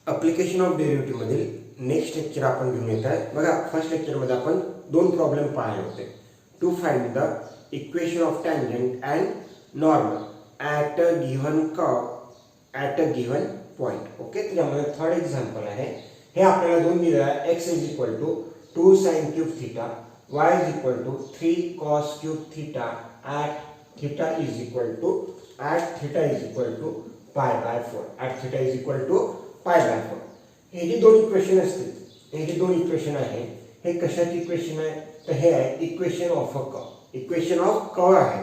Application of derivative मधील next lecture आपण घेऊन येत आहे. बघा, फर्स्ट लेक्चरमध्ये आपण दोन प्रॉब्लेम पाहिले होते. To find the equation of tangent and normal at a given curve at a given point. Okay, त्याच्यामध्ये थर्ड एक्झाम्पल आहे. हे आपल्याला दोन दिलेलं आहे. X is equal to 2 sin cube theta, Y is equal to 3 cos cube theta at theta is equal to pi by 4 at theta is equal to pi by 4. हे जे दोन इक्वेशन असतील, हे जे दोन इक्वेशन आहे, हे कशाची इक्वेशन आहे? तर हे आहे equation of a curve. Equation of curve आहे.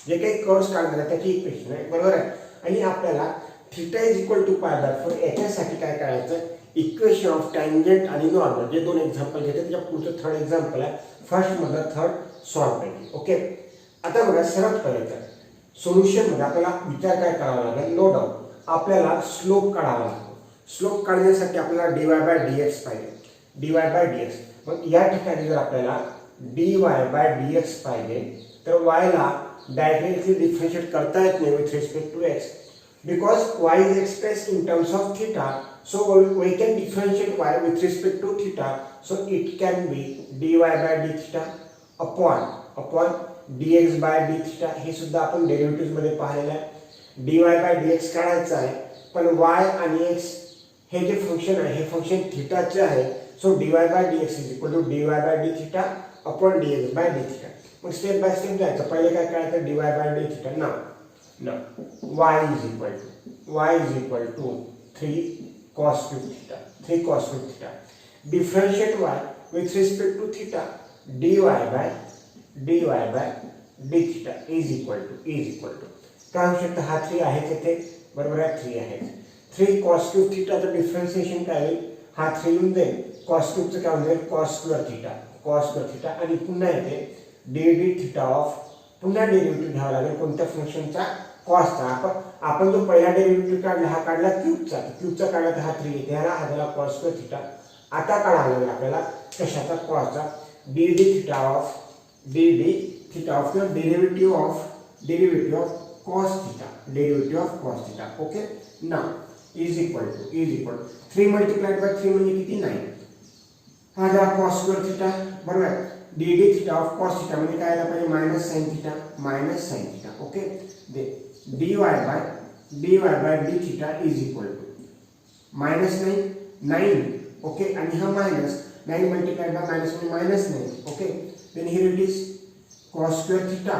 जे काही कर्व्स काढणार आहे त्याची इक्वेशन आहे, बरोबर आहे. आणि आपल्याला theta is equal to pi by 4 याच्यासाठी काय करायचं? इक्वेशन ऑफ टँजंट आणि नॉर्मल जे दोन एक्झाम्पल घेते त्याच्या पुढचं थर्ड एक्झाम्पल आहे. फर्स्ट मधलं थर्ड सॉल्व पाहिजे. ओके, आता बघा, सर्वात पहिले तर सोल्युशन मध्ये आपल्याला विचार काय करावा लागेल? नो डाऊट आपल्याला स्लोप काढावा लागतो. स्लोप काढण्यासाठी आपल्याला dy बाय dx पाहिजे. dy by dx. मग या ठिकाणी जर आपल्याला dy बाय dx पाहिजे तर y ला डायरेक्टली डिफरन्शिएट करता येत नाही with respect to x, because y is expressed in terms of theta. So we can differentiate y with respect to theta. So it can be dy by d theta upon dx by d theta. हे सुद्धा आपण derivative मध्ये पाहिलेलं आहे. dy by dx काढायचं आहे, पण y आणि x हे जे फंक्शन आहे हे फंक्शन थीटाचे आहे. So dy by dx is equal to dy by d theta upon dx by d theta. मग स्टेप बाय स्टेप जायचं. पहिले काय करायचं? dy by d theta. ना y is equal to 3 cos cube theta, 3 cos cube theta. Differentiate y with respect to theta. dy by d theta is equal to काय होऊ शकतं? हा 3 आहे तिथे, बरोबर आहे, 3 आहे. 3 cos cube theta चं डिफरन्शिएशन काय होईल? हा 3 येऊन जाईल. cos cube चं काय होईल? cos square theta आणि पुन्हा येते d theta ऑफ, पुन्हा डेरिव्हेटिव्ह घ्यावा लागेल कोणत्या फंक्शनचा? कॉसचा. आपण जो पहिला डेरिव्हेटिव्ह काढला हा काढला क्यूबचा काढला तर हा 3 येते. हा झाला cos square theta. आता काढावा लागेल आपल्याला कशाचा? कॉसचा. dd theta ऑफ किंवा derivative of cos theta. Okay, now is equal to 3 multiplied by 3 म्हणजे किती? 9. हा झाला cos square theta, बरोबर आहे. dd theta of cos theta म्हणजे काय आला पाहिजे? Minus sin theta. Okay, they dy by d theta is equal to minus 9. Okay, आणि हा मायनस 9 मल्टिप्लाइड बाय मायनस म्हणजे minus 9. Okay, then here it is cos square theta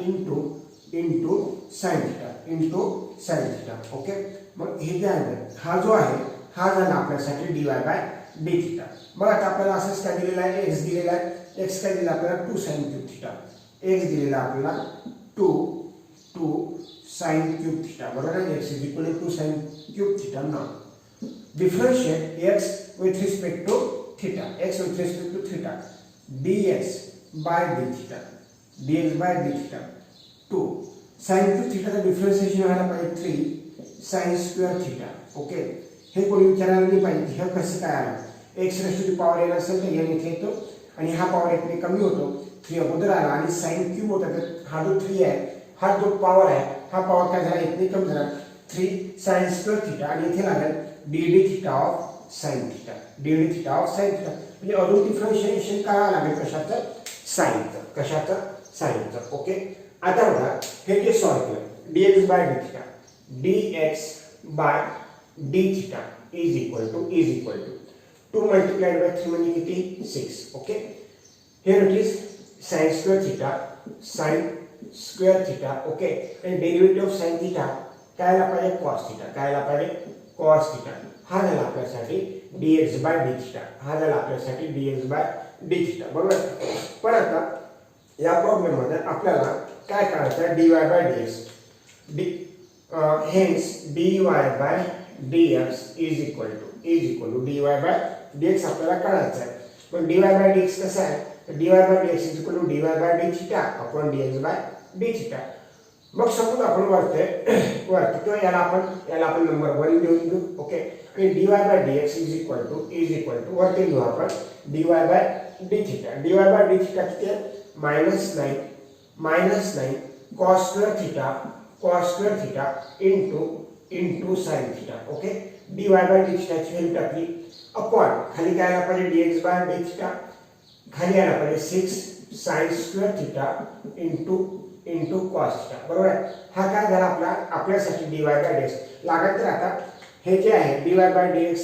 into sin theta. Okay, मग हे जे आहे हा जो आहे हा झाला आपल्यासाठी dy by d theta. मग आता आपल्याला असंच काय दिलेलं आहे? x दिलेला आहे. x काय दिला आपल्याला? 2 sin cube theta. x दिलेला आपल्याला 2 sin cube theta, बरोबर आहे. x is equal to 2 sin cube theta. Now differentiate x with respect to theta. dx by d theta 2 sin cube theta चा डिफरन्शिएशन व्हायला पाहिजे 3 sin square theta. ओके, हे कोणी विचारायला नाही पाहिजे हे कसं काय आलं? x raised to the power n असेल तर n इथे येतो आणि हा पॉवर 1 ने कमी होतो. 3 अगोदर आला आणि sin cube होता तर हा जो 3 आहे, हा जो पॉवर आहे, हा पॉवर काय झाला? 1 ने कमी झाला. 3 sin square theta आणि इथे लागेल dd theta of sin theta. म्हणजे अजून डिफरन्शिएशन करावं लागेल कशाचं? साइनचं. ओके, आता बघा हे जे सॉल्व केलं dx by d theta is equal to 2 multiplied by 3 म्हणजे किती? 6. Okay, here it is sin square theta. Okay, and derivative of sin theta काय आला पाहिजे? cos theta. हा झाला आपल्यासाठी dx by d theta. बरोबर. पण आता या प्रॉब्लेम मध्ये आपल्याला काय करायचं आहे? dy by dx. hence dy by dx is equal to dy by dx आपल्याला काढायचं आहे. पण dy by dx कसं आहे? dy by dx is equal to dy by d theta upon dx by d theta. मग suppose आपण वरते किंवा याला आपण नंबर 1 घेऊन घेऊ. ओके, आणि dy by dx is equal to वरती घेऊ आपण dy by d theta. dy by d theta किती आहे? -9 cos square theta into into sine theta. Okay, dy by d थिटाची व्हॅल्यू टाकली अपॉन खाली काय आला पाहिजे dx बाय डी थिटा, खाली आला पाहिजे 6 sine square theta into cos theta. बरोबर आहे. हा काय झाला आपला आपल्यासाठी dy बाय dx. लागत तर आता हे जे आहे dy बाय dx,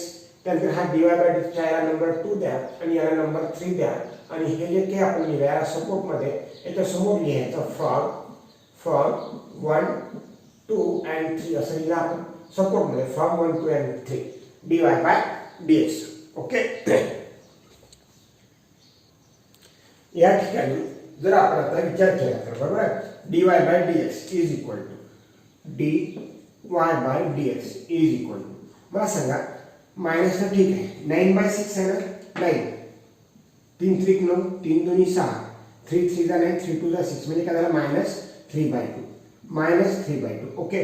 त्यानंतर हा dy बाय डी थिटा याला नंबर 2 द्या आणि याला नंबर 3 द्या आणि हे जे काही आपण लिहिलं याला सपोर्ट मध्ये याच्या समोर लिहायचं फ्रॉम 1 2 and 3 असं लिहिलं आपण सपोर्ट मध्ये from 1 2 and 3 dy by dx. Okay, या ठिकाणी जर आपण आता विचार केला तर बरोबर आहे dy by dx is equal to dy by dx is equal to मला सांगा मायनस तर ठीक आहे 9 बाय 6 आहे ना 9 3 3 9 3 2 6 3 3 जा 9 3 2 जा 6 म्हणजे काय झालं -3/2. ओके,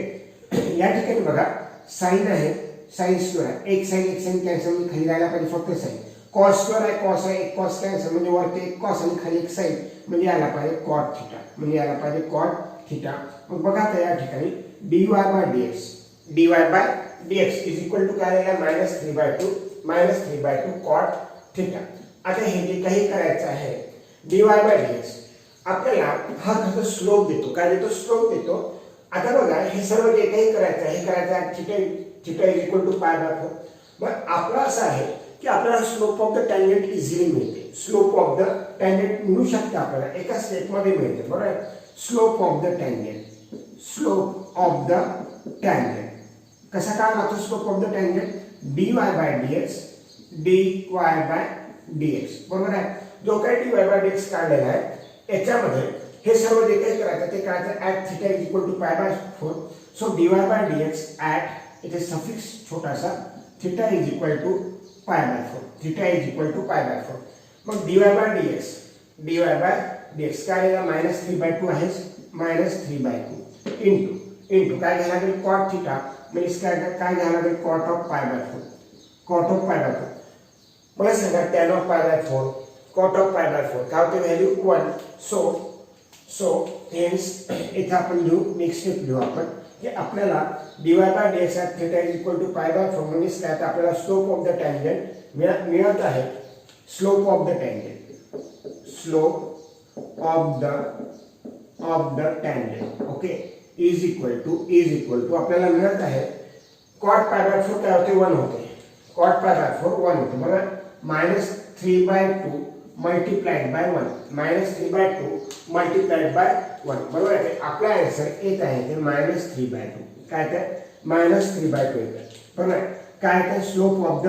या ठिकाणी बघा साइन आहे साइन स्क्वेअर आहे एक साइन कॅन्सल म्हणजे खाली राहायला पाहिजे फक्त साइन. कॉस स्क्वेअर आहे कॉस आहे एक कॉस कॅन्सल म्हणजे वरती एक कॉस आणि खाली एक साइन म्हणजे यायला पाहिजे कॉट थिटा. मग बघा आता या ठिकाणी dy by dx is equal to काय आलेला -3/2 कॉट थिटा. आता हे जे काही करायचं आहे dy बाय dx आपल्याला हा खरं स्लोप देतो. काय देतो? स्लोप देतो. आता बघा हे सर्व जे काही करायचं आहे हे करायचं आहे थिटा इज इक्वल टू π/4. मग आपला असं आहे की आपल्याला slope of the tangent easily मिळते. स्लोप ऑफ द टँजेंट मिळू शकते आपल्याला एका स्टेप मध्ये मिळते. बरोबर आहे. स्लोप ऑफ द टँजेंट कसा काय लागतो? Slope of the tangent dy by dx. बरोबर आहे. जो काही dy बाय dx काढलेला आहे याच्यामध्ये हे सर्व जे काही करायचं ते करायचं at theta is equal to π/4. So dy by dx at इथे सफिक्स छोटासा थिटा इज इक्वल टू π/4. मग dy बाय dx काय आलेला -3/2 आहे -3/2 इंटू काय घ्यायला लागेल कॉट थिटा म्हणजे काय घ्यायला लागेल कॉट ऑफ π/4. मला सांगा tan ऑफ π/4 cot of π/4 काय होते व्हॅल्यू 1. सो हेन्स इथे आपण लिहू नेक्स्ट स्टेप लिहू आपण की आपल्याला dy by dx at theta is equal to π/4 म्हणजे काय तर आपल्याला स्लोप ऑफ द टँजेंट मिळत आहे. Slope of the tangent okay is equal to आपल्याला मिळत आहे cot π/4 काय होते 1 होते. cot π/4 1 होते. बरोबर -3/2 मल्टीप्लाइड बाय 1 बरोबर आहे. आपला आन्सर येत आहे ते -3/2. काय तर -3/2 येतं. बरोबर आहे. काय तर स्लोप ऑफ द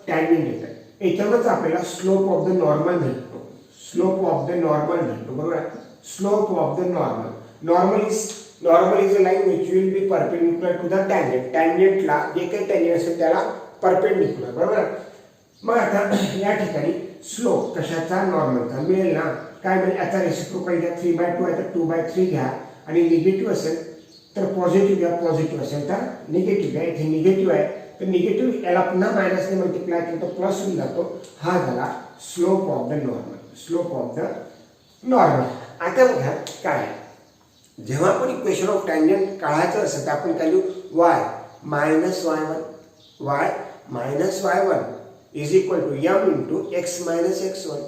टँजेंट येतं. याच्यावरच आपल्याला स्लोप ऑफ द नॉर्मल भेटतो. बरोबर आहे. Slope of the normal is a line which will be perpendicular to the tangent. टँजेंटला जे काही टँजेंट असेल त्याला परपेंडिक्युलर. बरोबर. मग आता या ठिकाणी स्लोप कशाचा नॉर्मलचा मिळेल ना. काय मिळेल याचा रेसिप्रोकल घ्या 3/2 आहे तर 2/3 घ्या आणि निगेटिव्ह असेल तर पॉझिटिव्ह घ्या पॉझिटिव्ह असेल तर निगेटिव्ह घ्या. इथे निगेटिव्ह आहे तर निगेटिव्ह याला पुन्हा मायनसने मल्टिप्लाय केलं तर प्लस होऊन जातो. हा झाला स्लोप ऑफ द नॉर्मल. आता बघा काय जेव्हा आपण इक्वेशन ऑफ टँजेंट काढायचं असेल तर आपण काय लिहू y y1 is equal to m into x minus x1.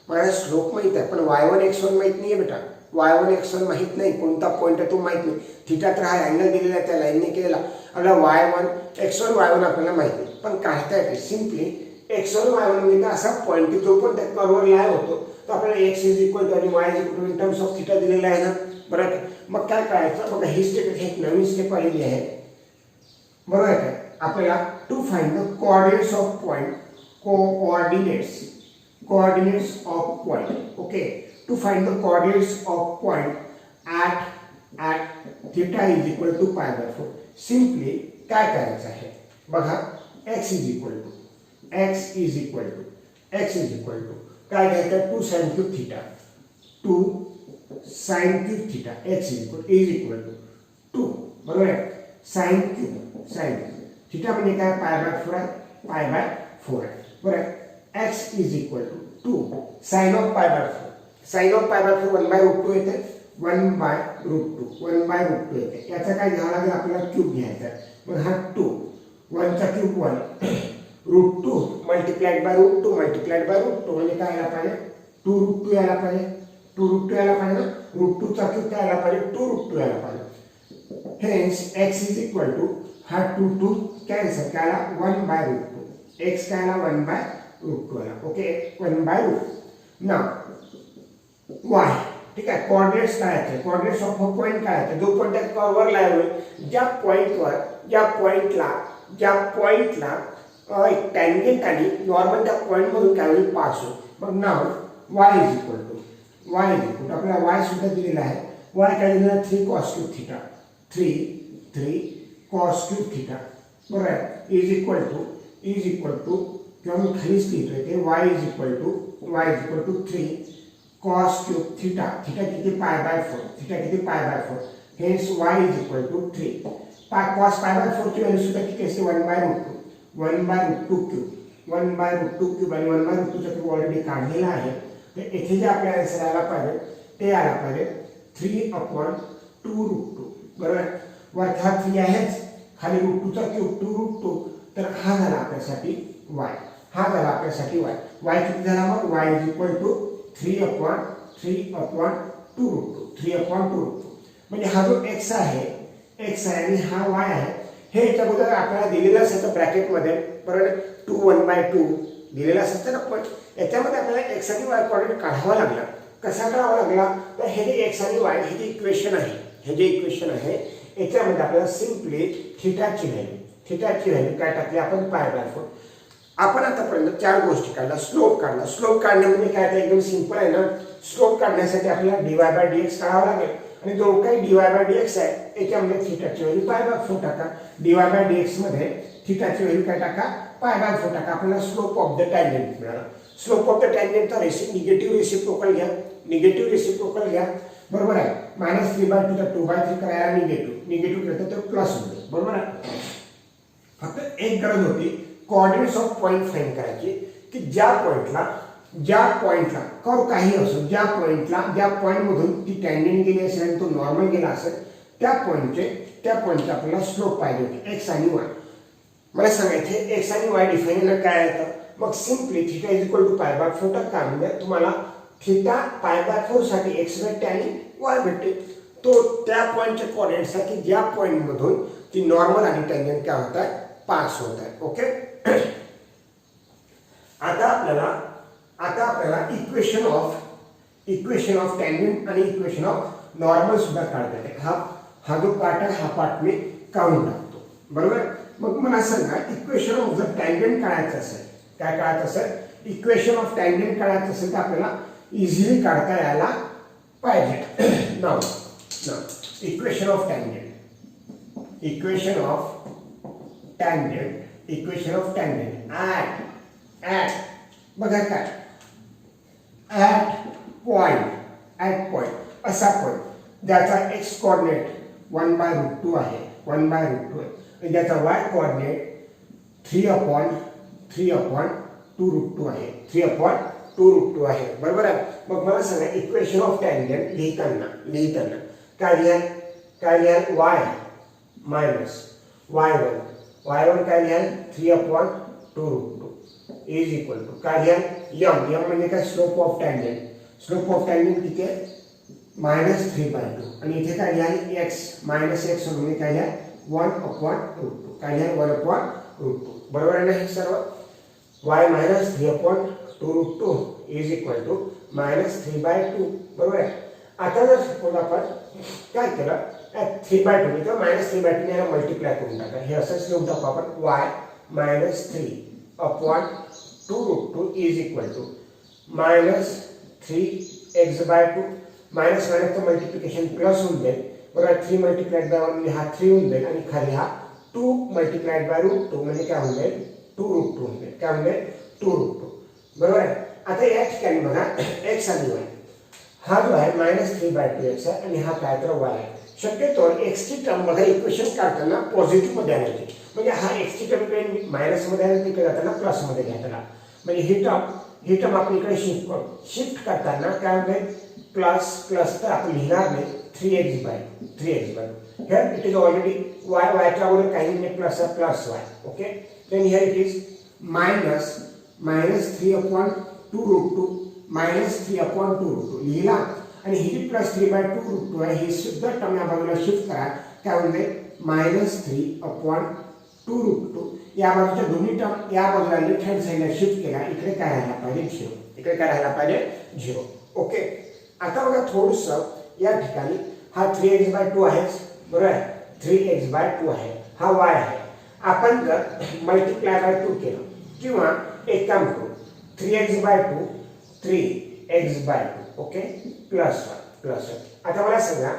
मला स्लोप माहित आहे पण y1 x1 माहित नाही आहे बेटा. y1 x1 माहित नाही कोणता पॉईंट आहे तो माहित नाही. थिटा तर हा अँगल दिलेला आहे त्या लाईनने केलेला. आपल्याला y1 x1 आपल्याला माहित नाही पण काढता येते सिम्पली x1 y1 म्हणजे असा पॉईंट की जो पण त्या कर्ववर लाय होतो तो आपल्याला x इज इक्वल टू आणि y is equal to in terms of theta दिलेला आहे ना. बरोबर. मग काय करायचं बघा ही स्टेप एक नवीन स्टेप आलेली आहे. बरोबर आहे. आपल्याला to find the coordinates of point coordinates of point. Okay, to find the coordinates of point at theta is equal to π/4. Simply काय करायचं आहे बघा x is equal to काय घ्यायचं 2 sin cube theta x is equal to 2. बरोबर आहे. sin cube theta म्हणजे काय π/4 आहे. π/4 आहे. बरोबर. x is equal to 2 sin of π/4 1/√2 येते 1/√2 येते. याचा काय घ्यावं लागेल आपल्याला क्यूब घ्यायचा मग हा 2 1चा cube 1 √2 multiplied by √2 multiplied by √2 म्हणजे काय यायला पाहिजे 2√2 यायला पाहिजे 2√2 यायला पाहिजे ना √2चा क्यूब काय यायला पाहिजे 2√2 यायला पाहिजे hence x is equal to हा 2 कॅन्सल काय आला 1 बाय √2 x काय आला 1 बाय √2 आला ओके 1 बाय √2 नाउ y ठीक आहे कोऑर्डिनेट्स काय आहेत कोऑर्डिनेट्स ऑफ अ पॉइंट काय आहे जो पॉइंट कर्ववर लावलाय ज्या पॉइंटला एक टँजेंट आणि नॉर्मल त्या पॉइंट मधून काय होईल पास होईल मग नाव y इज इक्वल टू आपल्याला y सुद्धा दिलेला आहे y काय दिलेला 3 cos cube theta 3 cos cube theta बरोबर आहे इज इक्वल टू किंवा मी खालीच लिहितोय ते y is equal to 3 cos cube theta किती pi by 4 hence y is equal to 3 cos pi by 4 ची व्हॅल्यू सुद्धा किती असते 1 बाय √2 क्यूब आणि 1 बाय √2 चा क्यूब ऑलरेडी काढलेला आहे तर इथे जे आपल्याला आन्सर आला पाहिजे ते आला पाहिजे 3/2√2 बरोबर वरती हा 3 आहेच खाली √2 चा क्यूब 2√2 तर हा झाला आपल्यासाठी y y किती झाला मग y इज इक्वल टू 3/2√2 म्हणजे हा जो x आहे आणि हा y आहे हे याच्या अगोदर आपल्याला दिलेलं असायचं ब्रॅकेटमध्ये बरोबर 2 1/2 दिलेलं असायचं ना पण याच्यामध्ये आपल्याला x आणि y कोऑर्डिनेट काढावा लागला कसा काढावा लागला तर हे जे x आणि y हे जे इक्वेशन आहे याच्यामध्ये आपल्याला सिंपली थीटाची व्हॅल्यू काय टाकली आपण पाय बाय 4 आपण आतापर्यंत 4 गोष्टी काढल्या स्लोप काढणं म्हणजे काय ते एकदम सिंपल आहे ना स्लोप काढण्यासाठी आपल्याला dy/dx काढावा लागेल आणि जो काही dy/dx आहे याच्यामध्ये थीटाची व्हॅल्यू पाय बाय 4 टाका dy/dx मध्ये थीटाची व्हॅल्यू काय टाका पाय बाय 4 टाका आपल्याला स्लोप ऑफ द टँजेंट मिळाला स्लोप ऑफ द टँजेंटचा निगेटिव्ह रेसिप्रोकल घ्या बरोबर आहे -3/2 चा 2/3 करायला निगेटिव्ह करता तर प्लस होईल बरोबर आहे फक्त एक गरज होती कोऑर्डिनेट्स ऑफ पॉइंट फाइंड करायची की ज्या पॉइंटला कर्व काही असो ज्या पॉइंट मधून ती टँजेंट गेली असेल आणि तो नॉर्मल गेला असेल त्या पॉइंटचे आपल्याला स्लोप पाहिजे होते x आणि y मला सांगायचे x आणि y डिफाइन काय आहे मग simply theta is equal to pi by 4 टाका म्हणजे तुम्हाला थीटा पाय बाय 4 साठी x भेटते आणि y भेटते तो त्या पॉइंटचे कोऑर्डिनेट्स आहे की ज्या पॉइंट मधून ती नॉर्मल आणि टँजेंट काय होत आहे पास होत आहे ओके आता आपल्याला इक्वेशन ऑफ टँजेंट आणि इक्वेशन ऑफ नॉर्मल सुद्धा काढता येते हा जो पार्ट आहे हा पार्ट मी काढून टाकतो बरोबर मग मला सांगा इक्वेशन ऑफ जर टँजेंट काढायचं असेल काय काढायचं असेल इक्वेशन ऑफ टँजेंट काढायचं असेल तर आपल्याला इझिली काढता यायला पाहिजे नाव इक्वेशन ऑफ टँजेंट ॲट बघा काय ॲट पॉइंट असा पॉइंट ज्याचा x कोऑर्डिनेट 1/√2 आहे आणि ज्याचा y कोऑर्डिनेट 3/2√2 आहे बरोबर आहे मग मला सांगा इक्वेशन ऑफ टँजेंट लिहिताना काय लिहाल y मायनस y1 काय लिहाल 3/2√2 इज इक्वल टू काय लिहाल m म्हणजे काय स्लोप ऑफ टँजेंट किती आहे -3/2 आणि इथे काय लिहाल x म्हणजे काय लिहाल 1/√2 काय लिहाल 1/√2 बरोबर आहे ना हे सर्व y -3/2√2 इज इक्वल टू -3/2 बरोबर आहे आता जर सपोज आपण काय केलं 3/2 किंवा -3/2 ने याला मल्टिप्लाय करून टाका हे असंच लिहून टाकू आपण y -3/2√2 is equal to -3x/2 minus चं मल्टिप्लिकेशन प्लस होऊन जाईल बरोबर 3 मल्टिप्लाइड बाय 1 म्हणजे हा 3 होऊन जाईल आणि खाली हा 2 मल्टिप्लाइड बाय √2 म्हणजे काय होऊन जाईल 2√2 होऊन जाईल काय होऊन जाईल 2√2 बरोबर आहे आता या ठिकाणी बघा x आणि y हा जो आहे -3/2x आहे आणि हा काय तर y आहे शक्यतो x ची टर्म बघा इक्वेशन काढताना पॉझिटिव्ह मध्ये आणायची म्हणजे हा x ची टर्म इकडे मायनस मध्ये आली तिकडे जाताना प्लस मध्ये घ्यायला म्हणजे ही टर्म आपण इकडे शिफ्ट करताना काय होईल प्लस तर आपण लिहिणार नाही 3x/2 here it is already y च्या अगोदर काही नाही प्लस आहे plus y okay then here it is minus 3 upon 2 root 2 minus 3 upon 2 root 2 लिहिला आणि ही जी प्लस 3 by 2 root 2 आहे ही सुद्धा टर्म या बाजूला शिफ्ट करा काय होईल minus 3 upon 2 root 2 या बाजूच्या दोन्ही टर्म या बाजूला लेफ्ट हँड साइडला शिफ्ट केला इकडे काय राहायला पाहिजे 0 इकडे काय राहायला पाहिजे 0 ओके आता बघा थोडंसं या ठिकाणी हा 3x/2 आहे बरोबर आहे 3x by 2 आहे हा y आहे आपण जर मल्टिप्लाय बाय 2 केलं किंवा एक काम करू 3x/2 3x/2 ओके प्लस 1 आता मला सांगा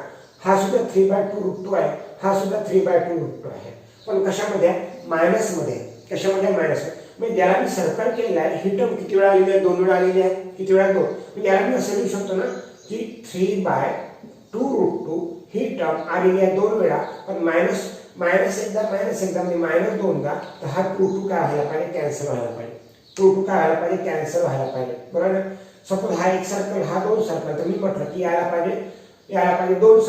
हा सुद्धा 3/2 रूट 2 आहे हा सुद्धा 3/2 रूट 2 आहे पण कशामध्ये मायनस मध्ये कशामध्ये मायनस म्हणजे ज्याला मी सर्कल केलेला आहे ही टर्म किती वेळा आलेली आहे 2 वेळा आलेली आहे किती वेळा 2 म्हणजे याला मी असं लिहू शकतो ना की 3/2 रूट 2 ही टर्म आलेली आहे 2 वेळा पण मायनस एकदा मी मायनस 2 दा तर हा 2 काय व्हायला पाहिजे कॅन्सल व्हायला पाहिजे 2 काय व्हायला पाहिजे कॅन्सल व्हायला पाहिजे बरोबर सपोज हा एक सर्कल हा 2 सर्कल तर मी म्हटलं की याला पाहिजे 2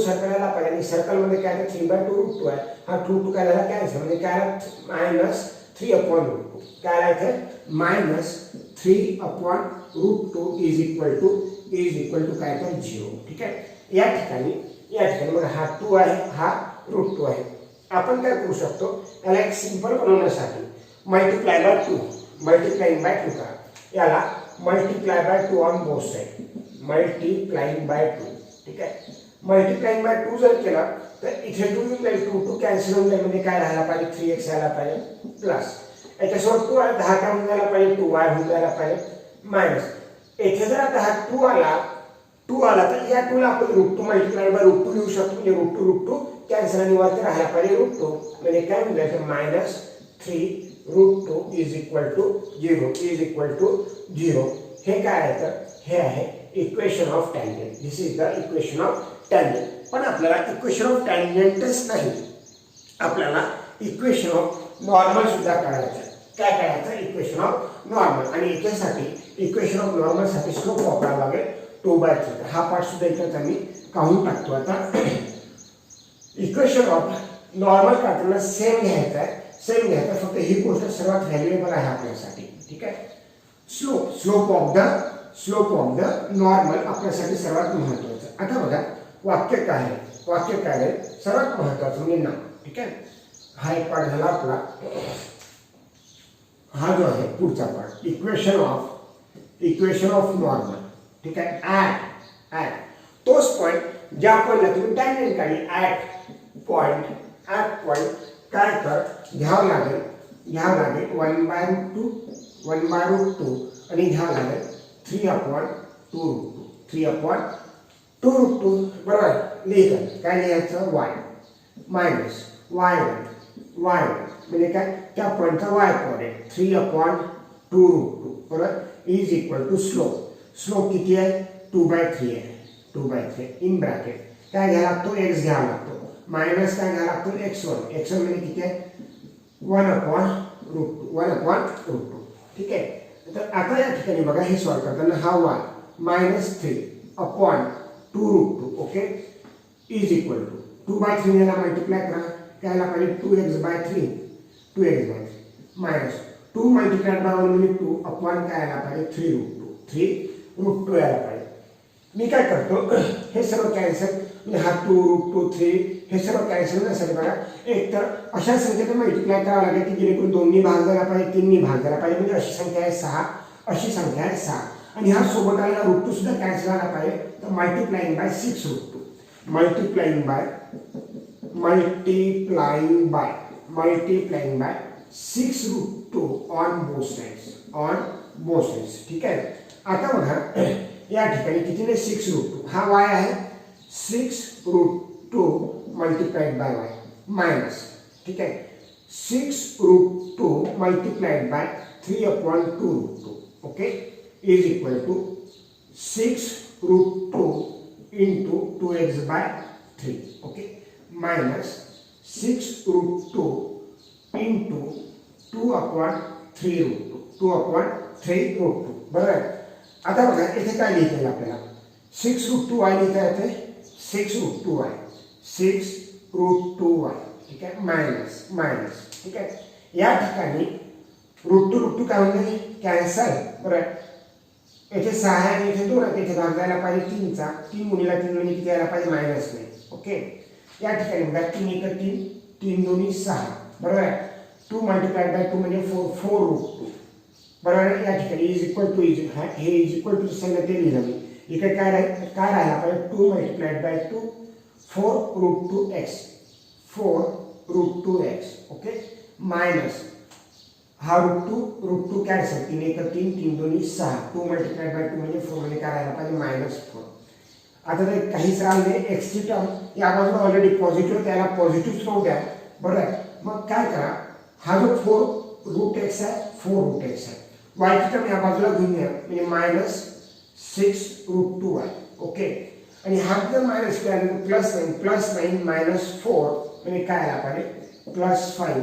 सर्कल याला पाहिजे आणि सर्कल मध्ये काय 3/2 रूट 2 आहे हा 2 काय झाला कॅन्सल म्हणजे काय मायनस 3 upon रूट 2 काय आला इथे minus 3 upon root 2 is equal to काय तर 0 ठीक आहे या ठिकाणी मग हा 2 आहे हा रूट 2 आहे आपण काय करू शकतो याला एक सिंपल बनवण्यासाठी मल्टिप्लाय बाय 2 मल्टिप्लाइंग बाय 2 करा याला multiply by 2 on both side multiplying by 2 ठीक आहे मल्टिप्लाइंग बाय 2 जर केला तर इथे 2 येऊन जाईल 2 कॅन्सल होऊन जाईल म्हणजे काय राहायला पाहिजे 3x यायला पाहिजे प्लस याच्यासोबत 2 आला 10 काय होऊन जायला पाहिजे 2y होऊन जायला पाहिजे मायनस येथे जर आता हा 2 आला तर या 2 ला आपण रूट 2 मल्टिप्लाय बाय रूट 2 लिहू शकतो म्हणजे रूट 2 कॅन्सल आणि वरती राहायला पाहिजे रूट 2 म्हणजे काय होऊन जाईल minus 3 root 2 is equal to 0 हे काय आहे तर हे आहे equation of tangent this is the equation of tangent पण आपल्याला इक्वेशन ऑफ टँजेंटच नाही आपल्याला इक्वेशन ऑफ नॉर्मल सुद्धा काढायचं काय काढायचं इक्वेशन ऑफ नॉर्मल आणि याच्यासाठी इक्वेशन ऑफ नॉर्मल साठी स्लोप वापरावा लागेल 2/3 हा पार्ट सुद्धा इथे आम्ही काढून टाकतो आता इक्वेशन ऑफ नॉर्मल काढताना सेम घ्यायचं फक्त ही गोष्ट सर्वात व्हॅल्युएबल आहे आपल्यासाठी ठीक आहे स्लोप ऑफ द नॉर्मल आपल्यासाठी सर्वात महत्त्वाचं आता बघा वाक्य काय आहे सर्वात महत्त्वाचं म्हणजे नाव ठीक आहे हा एक पार्ट झाला आपला हा जो आहे पुढचा पार्ट इक्वेशन ऑफ नॉर्मल ठीक आहे ऍट तोच पॉइंट ज्या पॉइंटला तुम्ही टँजेंट काढली ऍट पॉइंट काय तर घ्यावं लागेल 1/√2 आणि घ्यावं लागेल 3/2 रूट 2 बरोबर लिहिलं काय लिहायचं y मायनस y1 म्हणजे काय त्या पॉइंटचा y कोऑर्डिनेट 3/2 रूट 2 बरोबर इज इक्वल टू स्लोप किती आहे 2/3 आहे इन ब्रॅकेट काय घ्यायला लागतो x घ्यावा लागतो मायनस काय घ्यायला लागतो x1 म्हणजे किती आहे 1/√2 ठीक आहे तर आता या ठिकाणी बघा हे सॉल्व करताना हा y -3/2 root 2 okay is equal to 2/3 याला मल्टिप्लाय करा काय यायला पाहिजे 2x/3 मायनस 2 मल्टिप्लाइड बाय 1 म्हणजे 2 अपॉन काय यायला पाहिजे 3√2 यायला पाहिजे मी काय करतो हे सर्व कॅन्सल म्हणजे हा 2√2 3 हे सर्व कॅन्सल होण्यासाठी बघा एक तर अशा संख्येचा मल्टिप्लाय करावं लागेल की जेणेकरून 2नी भाग झाला पाहिजे 3नी भाग झाला पाहिजे म्हणजे अशी संख्या आहे 6 आणि हा सोबत आलेला √2 सुद्धा कॅन्सल झाला पाहिजे तर multiplying by 6√2 multiplying by 6√2 on both sides ठीक आहे आता बघा या ठिकाणी कितीने 6√2 हा y आहे 6√2 मल्टिप्लाइड बाय y मायनस ठीक आहे 6√2 multiplied by 3/2 okay is equal to 6√2 into 2x/3 okay minus 6√2 into 2/3√2 बरोबर आता बघा इथे काय लिहिता येईल आपल्याला 6√2y लिहिता येते 6√2y 6 √2y, ठीक आहे, मायनस, ठीक आहे. या ठिकाणी √2 काय होईल, कॅन्सल, बरोबर. येथे 6 आहे आणि येथे 2 आहे, येथे भाग जायला पाहिजे 3चा, 3 गुणिला 3 म्हणजे किती यायला पाहिजे -9. ओके, या ठिकाणी बघा 3 × 3, 3 2 6, बरोबर आहे. 2 × 2 म्हणजे 4 √2, बरोबर आहे. या ठिकाणी इज इक्वल टू हे इज इक्वल टू सांगितलं ते लिहिलं मी. इकडे काय राहिला पाहिजे 2 × 2 4 √2x, ओके, मायनस हा √2 कॅन्सल, 3 × 3, 3 2 6, 2 × 2 म्हणजे 4 म्हणजे काय राहिला पाहिजे -4. आता ते काहीच राहिले नाही, x ची टर्म या बाजूला ऑलरेडी पॉझिटिव्ह, त्याला पॉझिटिव्ह राहू द्या, बरोबर आहे. मग काय करा, हा जो 4√x आहे, 4√x आहे, y ची टर्म या बाजूला घेऊन या, म्हणजे -6√2y, ओके. आणि हा जर मायनस केला +9 -4 म्हणजे काय आला पाहिजे +5,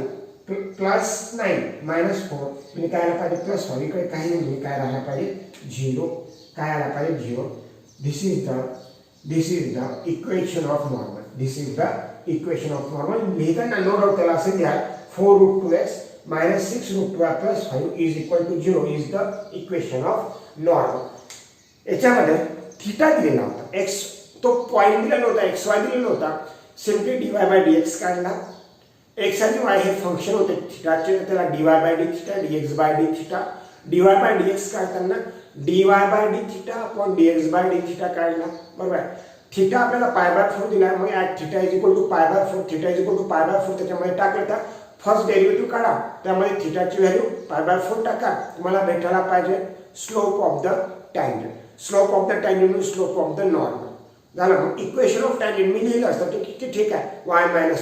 +9 -4 म्हणजे काय आला पाहिजे +5. इकडे काही नाही म्हणजे काय राहायला पाहिजे 0, काय आला पाहिजे 0. This is the equation of normal. लिहिताना नो डाऊट त्याला असे द्या 4√2x -6√2y + 5 is equal to 0 is the equation of normal. याच्यामध्ये थिटा दिलेला होता, x तो पॉइंट दिला नव्हता, xy दिलेला नव्हता, सिम्पली dy/dx काढला. x आणि y हे फंक्शन होते थिटाचे, त्याला dy/dθ dx/dθ. dy/dx काढताना dy/dθ अपॉन dx/dθ काढला, बरोबर आहे. थिटा आपल्याला π/4 दिला, मग θ इज इक्वल टू π/4 त्याच्यामध्ये टाकलं तर फर्स्ट डेरिव्हेटिव्ह काढा, त्यामध्ये थिटाची व्हॅल्यू π/4 टाका, तुम्हाला भेटायला पाहिजे slope of the tangent. Slope of the tangent म्हणजे स्लोप ऑफ द नॉर्मल झालं. मग इक्वेशन ऑफ टँजंट मी लिहिलं असतं तर किती ठीक आहे, y -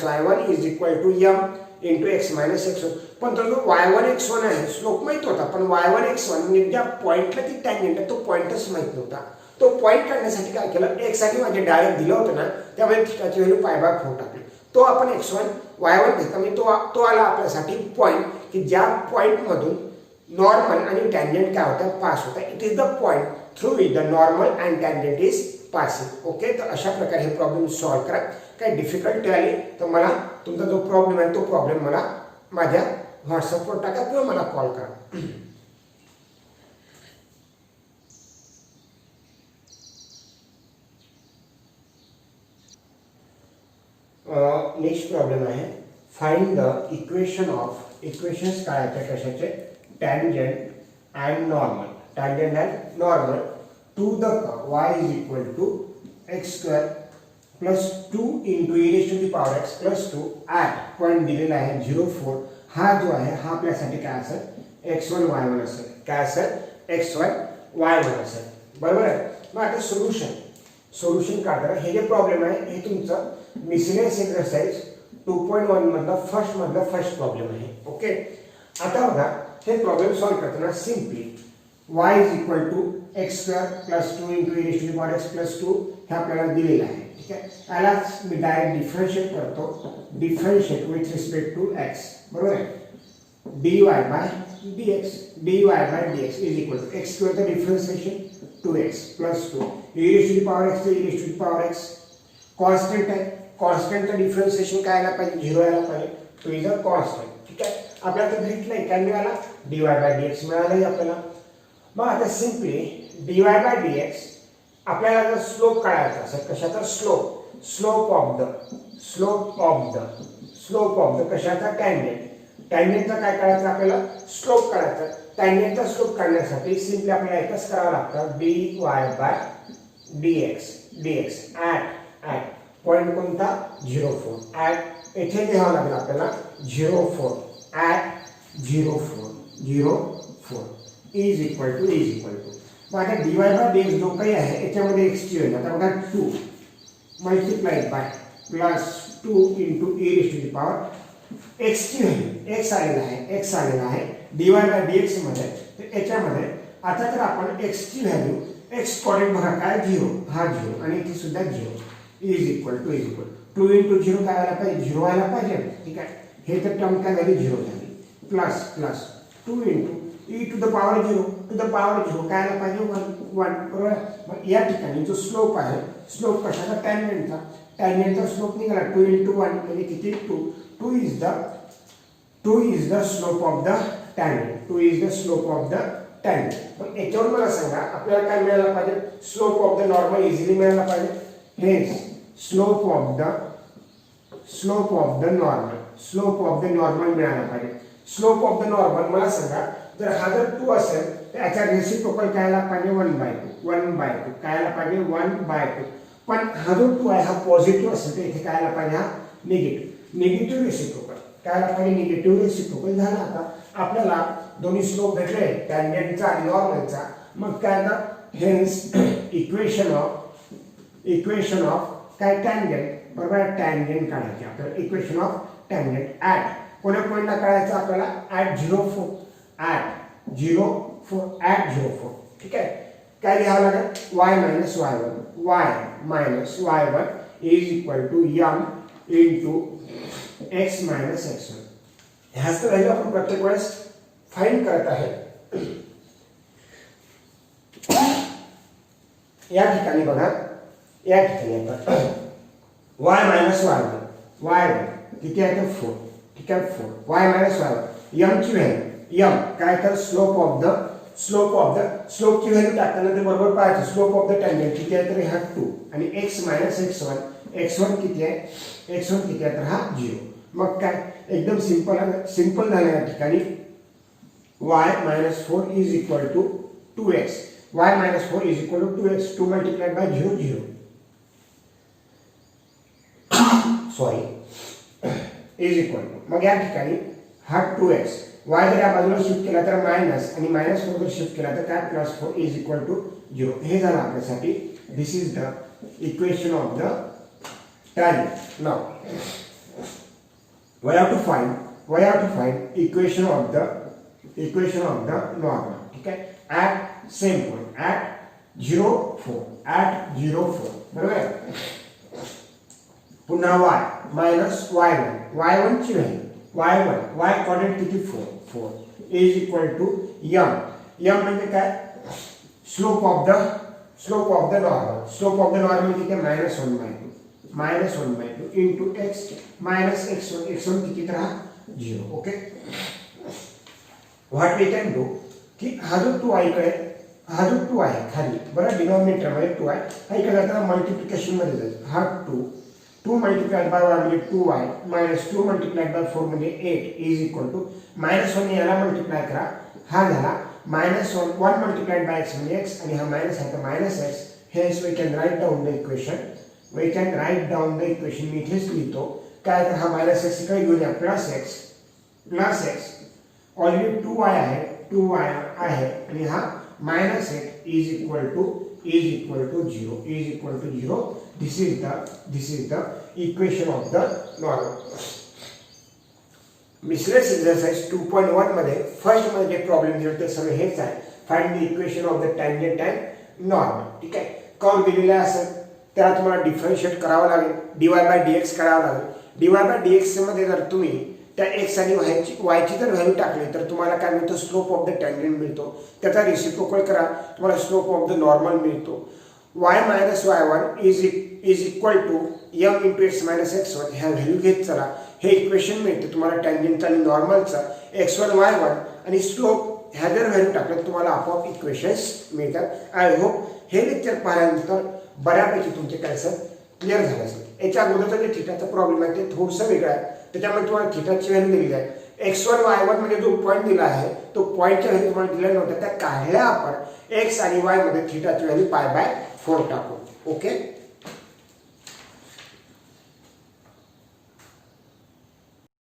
y1 is equal to m × x - x1. पण तो जो y1 x1 आहे स्लोप माहित होता, पण y1 x1 म्हणजे ज्या पॉईंटला ती टँजंट आहे तो पॉईंटच माहित नव्हता. तो पॉईंट काढण्यासाठी काय केलं, x आणि माझे डायरेक्ट दिलं होतं ना, त्यामध्ये थिटाची व्हॅल्यू π/4 टाकली. तो आपण x1 y1 घेतला, म्हणजे तो आला आपल्यासाठी पॉईंट की ज्या पॉईंटमधून नॉर्मल आणि टँजंट काय होतं पास होता. It is the point through which the normal and tangent is passing. Okay, तर अशा प्रकारे हे प्रॉब्लेम सॉल्व्ह करा. काही डिफिकल्टी आली तर मला तुमचा जो प्रॉब्लेम आहे तो प्रॉब्लेम मला माझ्या व्हॉट्सअपवर टाका किंवा मला कॉल करा. नेक्स्ट प्रॉब्लेम आहे, फाइंड द इक्वेशन्स काय आहेत कशाचे, tangent and normal to the curve y is equal to x² + 2 × e⁻x + 2 at point दिलेला आहे 0,4. हा जो आहे हा आपल्यासाठी काय असेल x1 y1 असेल, काय असेल x1 y1 असेल, बरोबर आहे. मग आता सोल्युशन काढताना हे जे प्रॉब्लेम आहे हे तुमचं मिसलेनियस एक्सरसाइज 2.1 मधला फर्स्ट प्रॉब्लेम आहे. ओके, आता बघा हे प्रॉब्लेम सॉल्व्ह करताना simply y is equal to x² + 2 × e⁻x + 2 हे आपल्याला दिलेलं आहे, ठीक आहे. यालाच मी डायरेक्ट डिफरन्शिएट करतो, differentiate with respect to x, बरोबर आहे. dy/dx is equal to x² चं डिफरन्शिएशन 2x + 2 e⁻x कॉन्स्टंट आहे, कॉन्स्टंटचं डिफरन्शिएशन काय आला पाहिजे 0 यायला पाहिजे, तो इज अ कॉन्स्टंट, ठीक आहे. आपल्याला तर भेटलंय काय मिळाला dy/dx मिळालंय आपल्याला. मग आता सिम्पली dy/dx आपल्याला जर स्लोप काढायचा असेल कशाचा, स्लोप ऑफ द कशाचा, टँजंटचा काय काढायचं आपल्याला, स्लोप काढायचा. टँजंटचा स्लोप काढण्यासाठी सिम्पली आपल्याला एकच करावं लागतं dy/dx ॲट पॉईंट कोणता 0,4 ॲट येथे लिहावं लागेल आपल्याला 0,4 ॲट 0,4 इज इक्वल टू. मग आता dy/dx जो काही आहे याच्यामध्ये x ची व्हॅल्यू आता बघा 2 मल्टिप्लाइड बाय +2 × e⁻x ची व्हॅल्यू x आलेला आहे dy/dx मध्ये. तर याच्यामध्ये आता जर आपण x ची व्हॅल्यू x कोऑर्डिनेट बघा काय 0, हा 0 आणि इथे सुद्धा 0 इज इक्वल टू 2 × 0 काय आला पाहिजे 0 आला पाहिजे, ठीक आहे. हे तर टर्म काय झाली 0 झाली, प्लस 2 × e⁻0 काय आला पाहिजे 1, बरोबर. मग या ठिकाणी जो स्लोप आहे, स्लोप कशाचा, टँजेंटचा स्लोप निघाला 2 into 1 म्हणजे किती 2 is the slope of the tangent 2 is the slope of the tangent. पण याच्यावर मला सांगा आपल्याला काय मिळायला पाहिजे slope of the normal easily मिळायला पाहिजे. हेच स्लोप ऑफ द नॉर्मल मिळायला पाहिजे. स्लोप ऑफ द नॉर्मल मला सांगा जर हा जर 2 असेल तर याचा रेसिप्रोकल काय आला पाहिजे 1/2 काय आला पाहिजे 1/2. पण हा जो 2 आहे हा पॉझिटिव्ह असेल तर इथे काय आला पाहिजे हा निगेटिव्ह रेसिप्रोकल काय आला पाहिजे निगेटिव्ह रेसिप्रोकल झाला. आता आपल्याला दोन्ही स्लोप भेटले टँजेंटचा आणि नॉर्मलचा. मग काय ना हेन्स इक्वेशन ऑफ काय टँजेंट बरोबर टँजेंट काढायचे आपल्याला. इक्वेशन ऑफ टँजेंट ॲट कोण्या पॉईंटला काढायचं आपल्याला ॲट 0 4 ठीक आहे. काय लिहावं लागेल y minus y1 is equal to m into x minus x1. ह्याच तर व्हॅल्यू आपण प्रत्येक वेळेस फाइंड करत आहे. या ठिकाणी बघा या ठिकाणी आपण y मायनस y1 किती आहे तर 4 ठीक आहे 4 y मायनस y1 m ची व्हॅल्यू m काय तर स्लोप ची व्हॅल्यू टाकताना ते बरोबर पाहायचं स्लोप ऑफ द टँजेंट किती आहे तर हा 2 आणि x मायनस x1 किती आहे तर हा 0. मग काय एकदम सिंपल झालं या ठिकाणी y minus 4 is equal to 2x y minus 4 is equal to 2x 2 multiplied by 0 is equal to मग या ठिकाणी हा 2x y जर या बाजूला शिफ्ट केला तर मायनस आणि मायनस 4 जर शिफ्ट केला तर काय प्लस 4 इज इक्वल टू 0. हे झालं आपल्यासाठी. This is the equation of the tangent. Now we have to find equation of the normal. ठीक है at same point at 0 4 बरोबर आहे. पुन्हा y मायनस y1 ची व्हॅल्यू y कोऑर्डिनेट किती 4 इज इक्वल टू m म्हणजे काय स्लोप ऑफ द नॉर्मल किती आहे -1/2 इंटू x मायनस x1 किती तर हा 0. Okay what we can do की हा जो 2 आहे खाली बरं डिनॉमिनेटर मध्ये 2 आहे हा इकडे जाताना मल्टिप्लिकेशन मध्ये जाईल. हा 2 मल्टिप्लाइड बाय y म्हणजे 2y मायनस 2 मल्टिप्लाइड बाय 4 म्हणजे 8 इज इक्वल टू -1 याला मल्टिप्लाय करा हा झाला -1 मल्टिप्लाइड बाय x म्हणजे x आणि हा मायनस आहे तर minus x. Hence we can write down the equation. मी इथेच लिहितो काय तर हा मायनस एक्स इकडे घेऊन या प्लस एक्स ऑलरेडी 2y आहे आणि हा मायनस x is equal to 0. This is the equation of the normal. Miscellaneous exercise 2.1 मध्ये फर्स्ट मध्ये जे प्रॉब्लेम दिले ते सगळे हेच आहे. Find the equation of the tangent and normal. ठीक आहे कर्व दिलेला असेल त्याला तुम्हाला डिफरन्शिएट करावं लागेल dy/dx करावं लागेल. dy/dx मध्ये जर तुम्ही त्या x आणि y ची जर व्हॅल्यू टाकली तर तुम्हाला काय मिळतो स्लोप ऑफ द टँजेंट मिळतो. त्याचा रेसिप्रोकल करा तुम्हाला स्लोप ऑफ द नॉर्मल मिळतो. y minus y1 is equal to m into x minus x1 ह्या व्हॅल्यू घेत चला. हे इक्वेशन मिळते तुम्हाला टँजेंटचा आणि नॉर्मलचा x1 y1 आणि स्लोप ह्या जर व्हॅल्यू टाकलं तुम्हाला आपोआप इक्वेशन्स मिळतात. आय होप हे लेक्चर पाहिल्यानंतर बऱ्यापैकी तुमचे कन्सेप्ट क्लिअर झाले असेल. याच्या अगोदरचा जे थिटाचा प्रॉब्लेम आहे ते थोडंसं वेगळं आहे. त्याच्यामध्ये तुम्हाला थिटाची व्हॅल्यू दिलेली आहे. x1 y1 म्हणजे जो पॉईंट दिला आहे तो पॉईंटच्या व्हॅल्यू तुम्हाला दिल्या नव्हत्या त्या काढल्या आपण x आणि y मध्ये थिटाची व्हॅल्यू π/4 टाकू. ओके